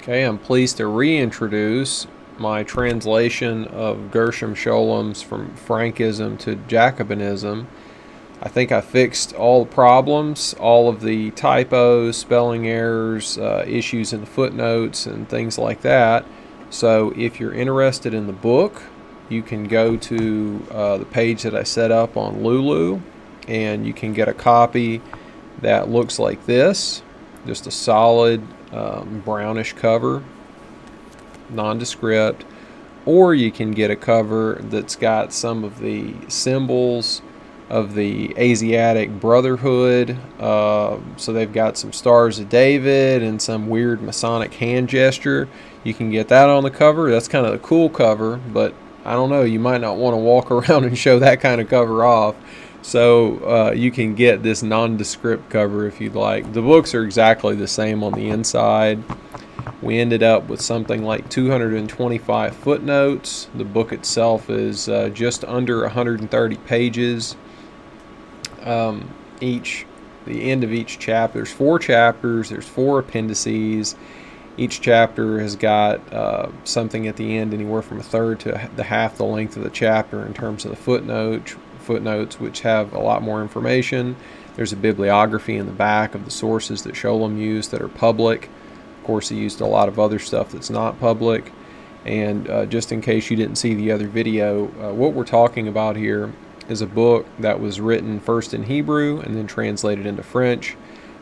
Okay, I'm pleased to reintroduce my translation of Gershom Scholem's From Frankism to Jacobinism. I think I fixed all the problems, all of the typos, spelling errors, issues in the footnotes, and things like that. So if you're interested in the book, you can go to the page that I set up on Lulu, and you can get a copy that looks like this, just a solid brownish cover, nondescript, or you can get a cover that's got some of the symbols of the Asiatic Brotherhood. So they've got some Stars of David and some weird Masonic hand gesture. You can get that on the cover. That's kind of the cool cover, but I don't know, you might not want to walk around and show that kind of cover off. So you can get this nondescript cover if you'd like. The books are exactly the same on the inside. We ended up with something like 225 footnotes. The book itself is just under 130 pages. The end of each chapter, there's 4 chapters, there's 4 appendices. Each chapter has got something at the end, anywhere from a third to the half the length of the chapter in terms of the footnotes, which have a lot more information. There's a bibliography in the back of the sources that Scholem used that are public. Of course, he used a lot of other stuff that's not public. And just in case you didn't see the other video, what we're talking about here is a book that was written first in Hebrew and then translated into French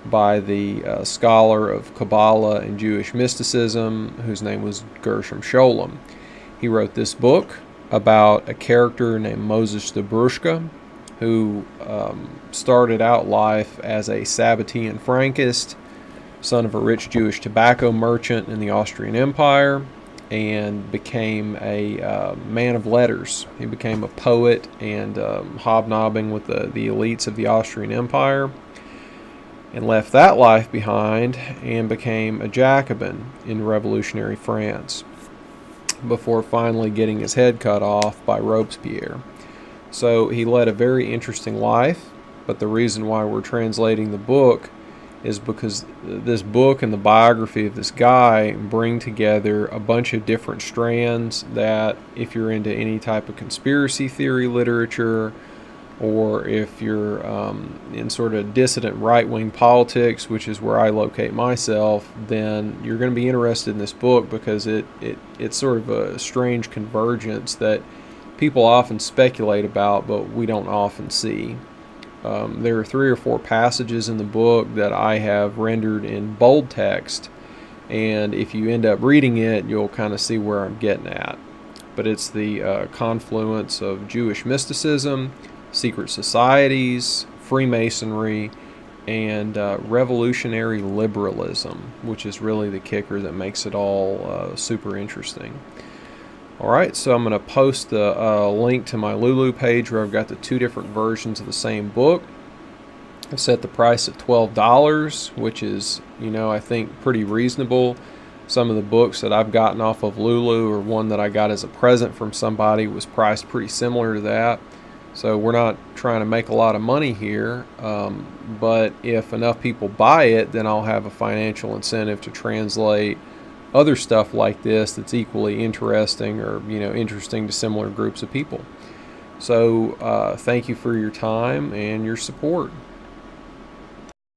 by the scholar of Kabbalah and Jewish mysticism, whose name was Gershom Scholem. He wrote this book about a character named Moses the Bruschka, who started out life as a Sabbatean Frankist, son of a rich Jewish tobacco merchant in the Austrian Empire, and became a man of letters. He became a poet and hobnobbing with the elites of the Austrian Empire, and left that life behind and became a Jacobin in revolutionary France, before finally getting his head cut off by Robespierre. So he led a very interesting life, but the reason why we're translating the book is because this book and the biography of this guy bring together a bunch of different strands that, if you're into any type of conspiracy theory literature, or if you're in sort of dissident right-wing politics, which is where I locate myself, then you're going to be interested in this book, because it's sort of a strange convergence that people often speculate about, but we don't often see. There are 3 or 4 passages in the book that I have rendered in bold text, and if you end up reading it, you'll kind of see where I'm getting at. But it's the confluence of Jewish mysticism, secret societies, Freemasonry, and revolutionary liberalism, which is really the kicker that makes it all super interesting. Alright, so I'm going to post the link to my Lulu page where I've got the 2 different versions of the same book. I've set the price at $12, which is, I think pretty reasonable. Some of the books that I've gotten off of Lulu, or one that I got as a present from somebody, was priced pretty similar to that. So we're not trying to make a lot of money here, but if enough people buy it, then I'll have a financial incentive to translate other stuff like this that's equally interesting, or interesting to similar groups of people. So thank you for your time and your support.